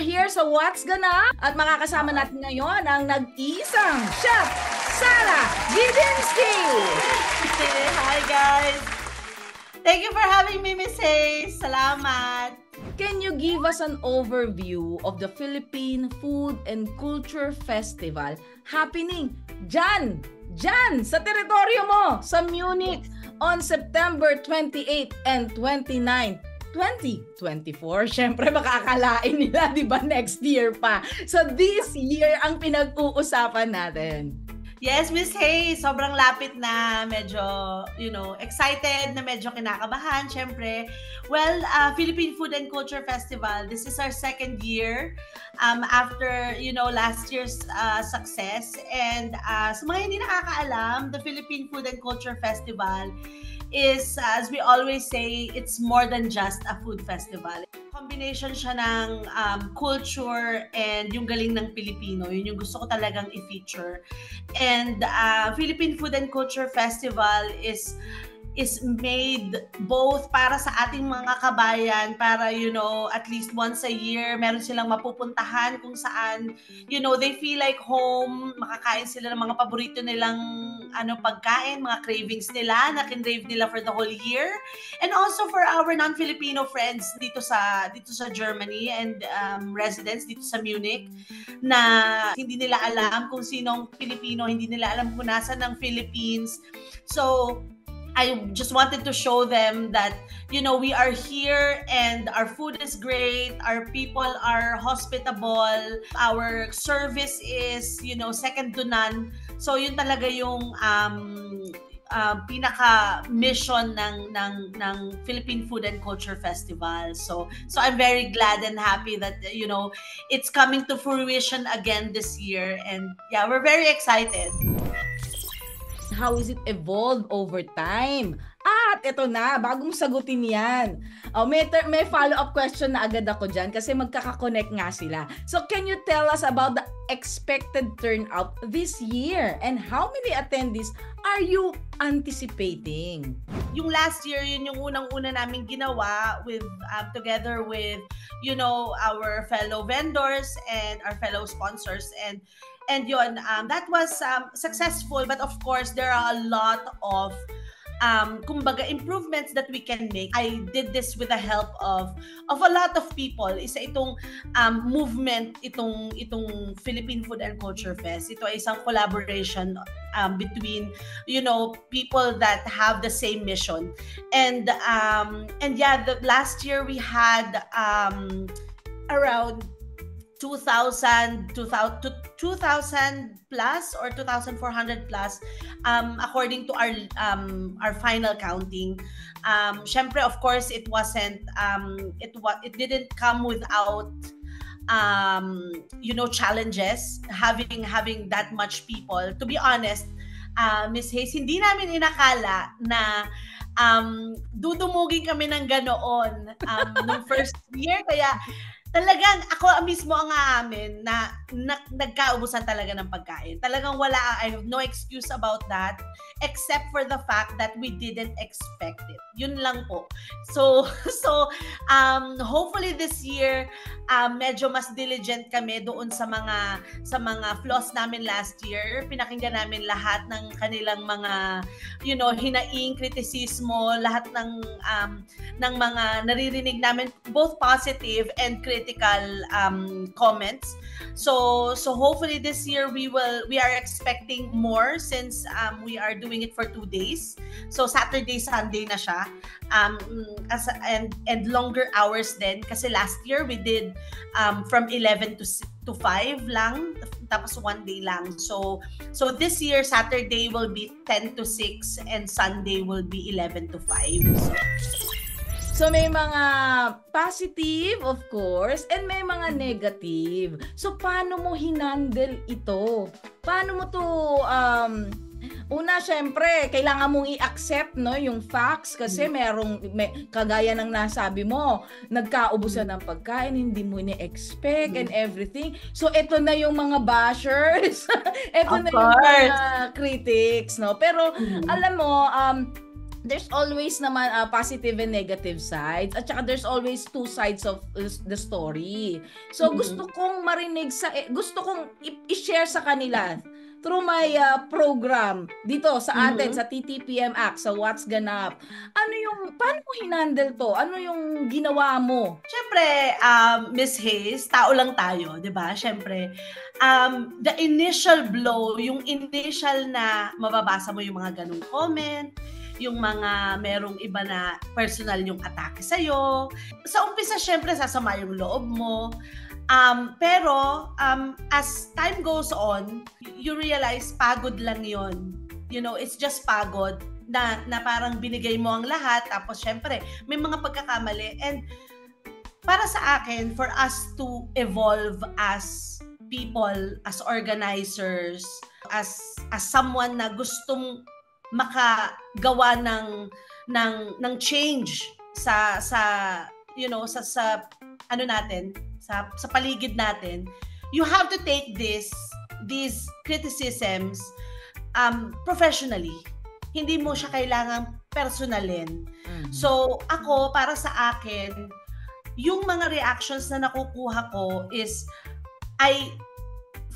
here sa What's Ganap at makakasama natin ngayon ang nag-iisang Chef Sara Gidinsky. Hi guys! Thank you for having me, Miss Hayes. Salamat! Can you give us an overview of the Philippine Food and Culture Festival happening dyan sa teritoryo mo, sa Munich on September 28 and 29, 2024. Siyempre, makakalain nila, di ba, next year pa. So, this year ang pinag-uusapan natin. Yes, Miss Hayes, sobrang lapit na, medyo, excited na, medyo kinakabahan, syempre. Well, Philippine Food and Culture Festival, this is our second year after, last year's success. And sa mga hindi nakakaalam, the Philippine Food and Culture Festival is, as we always say, it's more than just a food festival. Combination siya ng culture and yung galing ng Pilipino. Yun yung gusto ko talagang i-feature. And Philippine Food and Culture Festival is made both para sa ating mga kabayan, para, at least once a year, meron silang mapupuntahan kung saan, they feel like home, makakain sila ng mga paborito nilang pagkain, mga cravings nila, na kinrave nila for the whole year. And also for our non-Filipino friends dito sa Germany and residents dito sa Munich, na hindi nila alam kung sinong Pilipino, hindi nila alam kung nasan ng Philippines. So, I just wanted to show them that, we are here and our food is great, our people are hospitable, our service is, second to none. So, yun talaga yung pinaka-mission ng Philippine Food and Culture Festival. So I'm very glad and happy that, it's coming to fruition again this year. And yeah, we're very excited. How is it evolved over time? At ito na, bago mo sagutin yan, may follow-up question na agad ako dyan kasi magkaka-connect nga sila. So can you tell us about the expected turnout this year and how many attendees are you anticipating? Yung last year, yun yung unang-una namin ginawa with together with, our fellow vendors and our fellow sponsors. And yun, that was successful, but of course, there are a lot of kumbaga improvements that we can make. I did this with the help of a lot of people. Isa itong movement, itong Philippine Food and Culture Fest. Ito ay isang collaboration between people that have the same mission. And yeah, last year we had around 2,000 plus or 2,400 plus according to our final counting. Syempre, of course, it wasn't it didn't come without challenges having that much people. To be honest, Miss Hayes, hindi namin inakala na dudumugin kami ng ganoon nung first year, kaya talagang ako mismo ang aamin na nagkaubusan talaga ng pagkain. Talagang wala, I have no excuse about that except for the fact that we didn't expect it. Yun lang po. So hopefully this year medyo mas diligent kami doon sa mga flaws namin last year. Pinakinggan namin lahat ng kanilang mga hinaing, kritisismo, lahat ng mga naririnig namin, both positive and critical comments. So hopefully this year we are expecting more since we are doing it for 2 days. So Saturday, Sunday na siya. And longer hours din kasi last year we did from 11 to 5 lang, tapos 1 day lang. So this year Saturday will be 10 to 6 and Sunday will be 11 to 5. So may mga positive, of course, and may mga negative. So paano mo hinandle ito? Paano mo to una, syempre, kailangan mong i-accept yung facts kasi kagaya ng nasabi mo, nagkaubusan ng pagkain, hindi mo ni-expect and everything. So ito na yung mga bashers, ito na yung mga critics, no? Pero alam mo, there's always naman positive and negative sides, at saka there's always two sides of the story. So gusto kong marinig gusto kong i-share sa kanila through my program dito sa atin sa TTPM Act, sa What's Ganap. Paano mo hinandle to? Ano yung ginawa mo? Siyempre, Miss Hayes, tao lang tayo, 'di ba? Siyempre, the initial blow, yung initial na mababasa mo yung mga ganung comment, yung mga merong iba na personal yung atake sa'yo. Sa umpisa, syempre, sasama yung loob mo. Pero, as time goes on, you realize pagod lang yon. You know, it's just pagod na parang binigay mo ang lahat. Tapos, syempre, may mga pagkakamali. And para sa akin, for us to evolve as people, as organizers, as someone na gustong makagawa ng change sa you know, sa ano natin, sa paligid natin, you have to take these criticisms professionally. Hindi mo siya kailangang personalin. So ako, para sa akin, yung mga reactions na nakukuha ko is I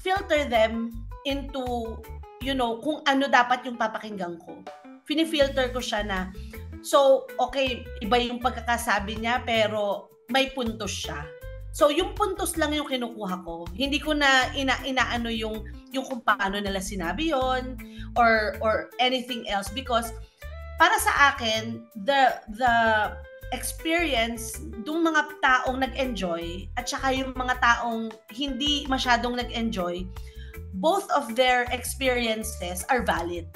filter them into, you know, kung ano dapat yung papakinggan ko. Fini-filter ko siya na, so, okay, iba yung pagkakasabi niya, pero may puntos siya. So, yung puntos lang yung kinukuha ko. Hindi ko na inaano yung kung paano nila sinabi yon or anything else, because para sa akin, the experience dung mga taong nag-enjoy at saka yung mga taong hindi masyadong nag-enjoy, both of their experiences are valid.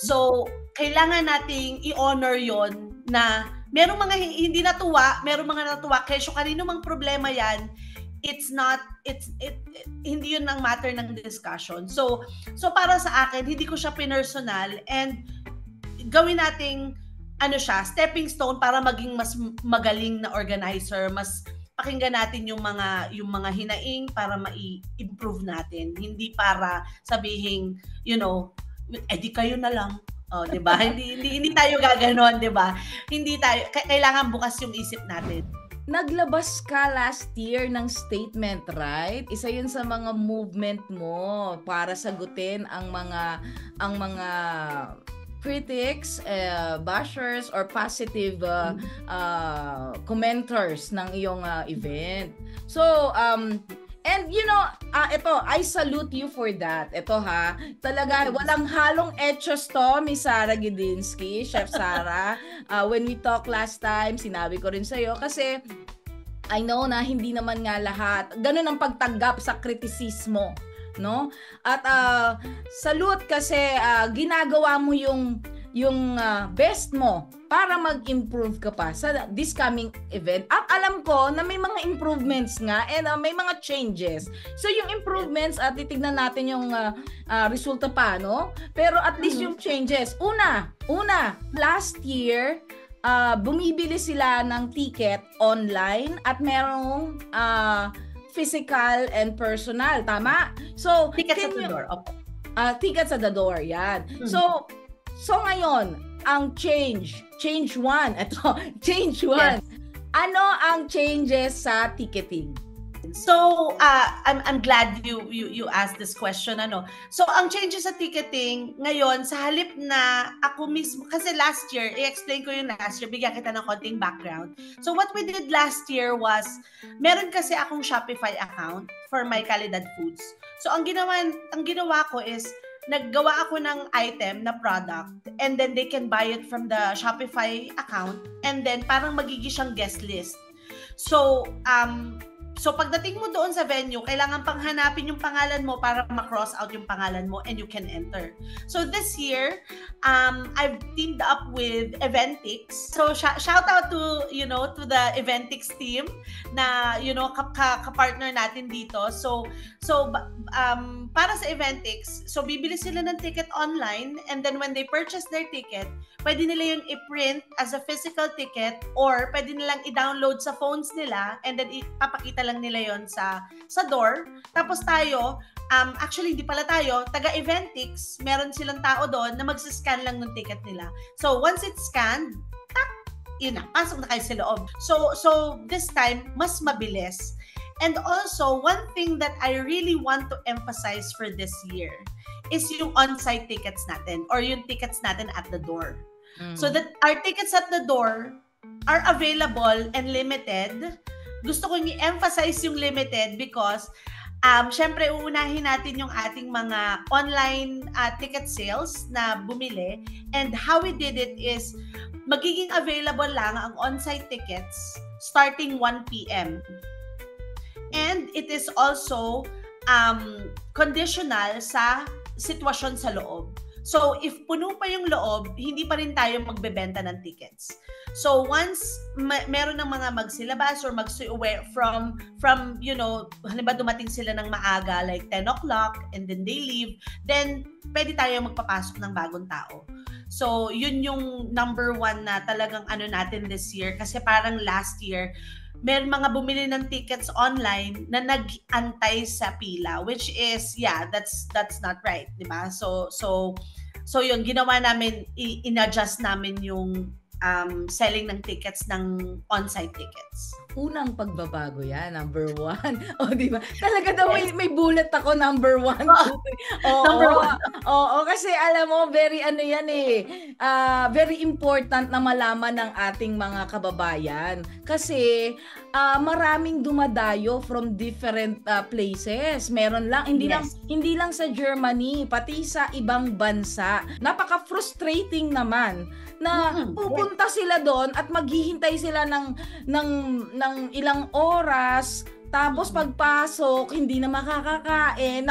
So, kailangan nating i-honor yon na merong mga hindi natuwa, merong mga natuwa, kesyo kanino mang problema yan, hindi yun ang matter ng discussion. So para sa akin, hindi ko siya pinersonal, and gawin nating stepping stone para maging mas magaling na organizer, mas pakinggan natin yung mga hinaing para mai-improve natin, hindi para sabihin, you know, di kayo na lang. Oh, 'di ba? hindi tayo gaganon, 'di ba? Hindi tayo, kailangan bukas yung isip natin. Naglabas ka last year ng statement, right? Isa 'yun sa mga movement mo para sagutin ang mga critics, bashers, or positive commenters ng iyong event. So, and you know, ito, I salute you for that. Ito ha, talaga, walang halong etchos to, Miss Sara Gidinsky, Chef Sara. When we talked last time, sinabi ko rin sa'yo, kasi I know na hindi naman nga lahat, ganun ang pagtanggap sa kritisismo, no? At salute kasi ginagawa mo yung best mo para mag-improve ka pa sa this coming event. At alam ko na may mga improvements nga and may mga changes. So yung improvements, titignan natin yung resulta pa, no? Pero at least yung changes. Una, last year, bumibili sila ng ticket online at merong physical and personal. Tama? So, tickets at the door. Tickets at the door, yan. So ngayon, ang change 1. Ito, change 1. Yes. Ano ang changes sa ticketing? So, I'm glad you asked this question. So, ang changes sa ticketing ngayon, sa halip na ako mismo, kasi last year, i-explain ko yung last year, bigyan kita ng konting background. So, what we did last year was, meron kasi akong Shopify account for my Calidad Foods. So, ang ginawa ko is, naggawa ako ng item na product, and then they can buy it from the Shopify account, and then parang magiging siyang guest list. So pagdating mo doon sa venue, kailangan pang hanapin yung pangalan mo para ma-cross out yung pangalan mo and you can enter. So this year, I've teamed up with Eventix. So shout out to the Eventix team na ka-partner natin dito. So para sa Eventix, so bibili sila ng ticket online, and then when they purchase their ticket, pwede nila yun i-print as a physical ticket, or pwede nilang i-download sa phones nila, and then ipapakita lang nila yon sa door. Tapos tayo, actually hindi pala tayo, taga Eventix, meron silang tao doon na magsiscan lang ng ticket nila. So once it's scanned, yun na, pasok na kayo sa loob. So this time, mas mabilis. And also, one thing that I really want to emphasize for this year is yung on-site tickets natin or yung tickets natin at the door. So that our tickets at the door are available and limited. Gusto kong i-emphasize yung limited because syempre, uunahin natin yung ating mga online ticket sales na bumili. And how we did it is, magiging available lang ang on-site tickets starting 1 p.m. And it is also conditional sa sitwasyon sa loob. So, if puno pa yung loob, hindi pa rin tayo magbebenta ng tickets. So, once meron ng mga magsilabas or mag-uwi from, halimbawa dumating sila ng maaga, like 10 o'clock, and then they leave, then pwede tayo magpapasok ng bagong tao. So, yun yung number one na talagang natin this year. Kasi parang last year, meron mga bumili ng tickets online na nag-antay sa pila, which is, that's not right, di ba? So yun, ginawa namin, in-adjust namin yung selling ng tickets ng on-site tickets. Unang pagbabago yan, number 1. O, di ba? Talaga daw may bullet ako, number 1. Number 1. Oo, kasi alam mo, very very important na malaman ng ating mga kababayan. Kasi maraming dumadayo from different places. Meron lang, hindi lang sa Germany, pati sa ibang bansa. Napaka-frustrating naman na pupunta sila doon at maghihintay sila ng ilang oras, tapos pagpasok hindi na makakakain.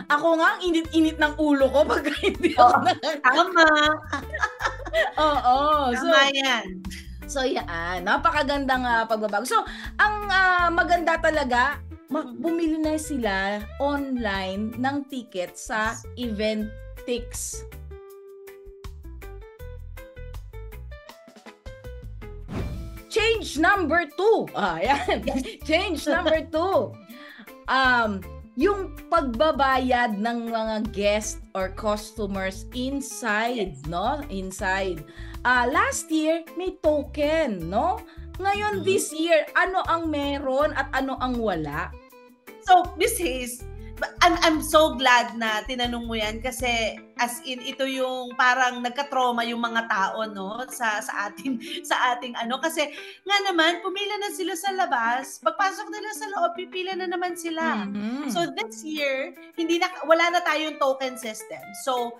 Ako nga init ng ulo ko pag hindi ako tama. Oo. Tama yan. So yan, napakagandang pagbabago. So ang maganda talaga, bumili na sila online ng ticket sa Eventix. Change number 2. Ayan. Change number 2. Yung pagbabayad ng mga guests or customers inside, no? Inside. Last year, may token, no? Ngayon, this year, ano ang meron at ano ang wala? So, Miss Hayes, I'm so glad na tinanong mo yan kasi as in ito yung parang nagka-trauma yung mga tao no sa ating kasi nga naman pumila na sila sa labas, pagpasok nila sa loob pipila na naman sila. So this year wala na tayong token system. So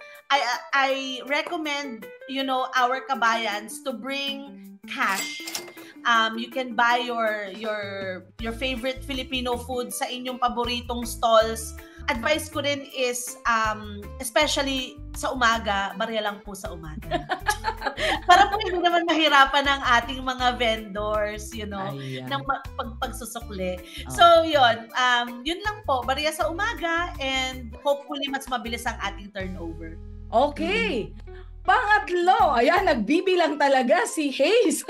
I recommend our kabayans to bring cash. You can buy your favorite Filipino food sa inyong paboritong stalls. Advice ko rin is especially sa umaga, barya lang po sa umaga. Para po hindi naman mahirapan ng ating mga vendors, ng pagsusukli. So yun lang po, barya sa umaga and hopefully mas mabilis ang ating turnover. Okay. Pangatlo, ayan, nagbibilang talaga si Hayes.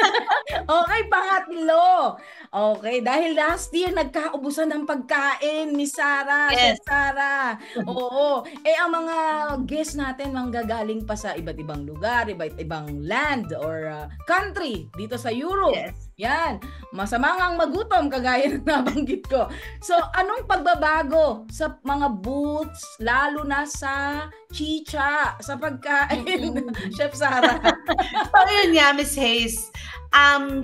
Okay, pangatlo. Okay, dahil last year nagkaubusan ng pagkain ni Sarah. Yes. Si Sarah. Oo. Ang mga guests natin manggagaling pa sa iba't ibang lugar, iba't ibang land or country dito sa Europe. Yes. Yan. Masama nga ang magutom, kagaya ng nabanggit ko. So, anong pagbabago sa mga booths, lalo na sa chicha, sa pagkain, Chef Sarah? So, yun nga, Miss Hayes.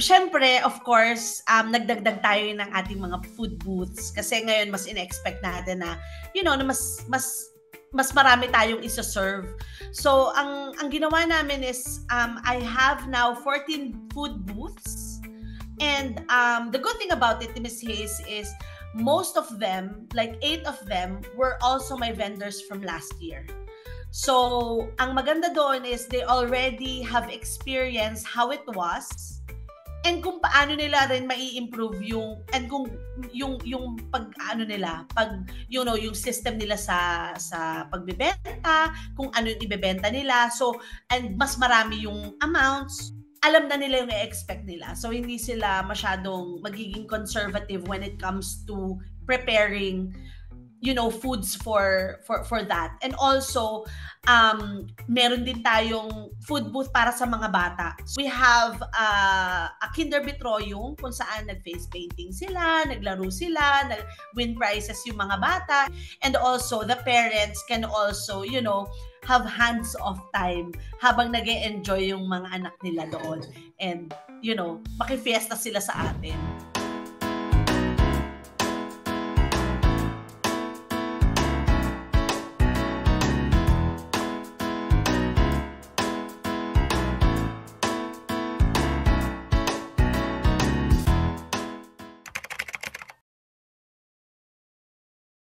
Syempre, of course, nagdagdag tayo ng ating mga food booths kasi ngayon mas in-expect natin na, na mas marami tayong isa-serve. So, ang ginawa namin is, I have now 14 food booths. And the good thing about it, Ms. Hayes, is most of them, like 8 of them, were also my vendors from last year. So, ang maganda doon is they already have experienced how it was and kung paano nila rin mai-improve yung yung system nila sa pagbebenta, kung ano yung ibebenta nila. So, and mas marami yung amounts. Alam na nila yung i-expect nila. So, hindi sila masyadong magiging conservative when it comes to preparing foods for that. And also, meron din tayong food booth para sa mga bata. We have a Kinder Betroyum kung saan nag-face painting sila, naglaro sila, nag-win prizes yung mga bata. And also, the parents can also, have hands-off time habang nag-e-enjoy yung mga anak nila doon. And, maki-fiesta sila sa atin.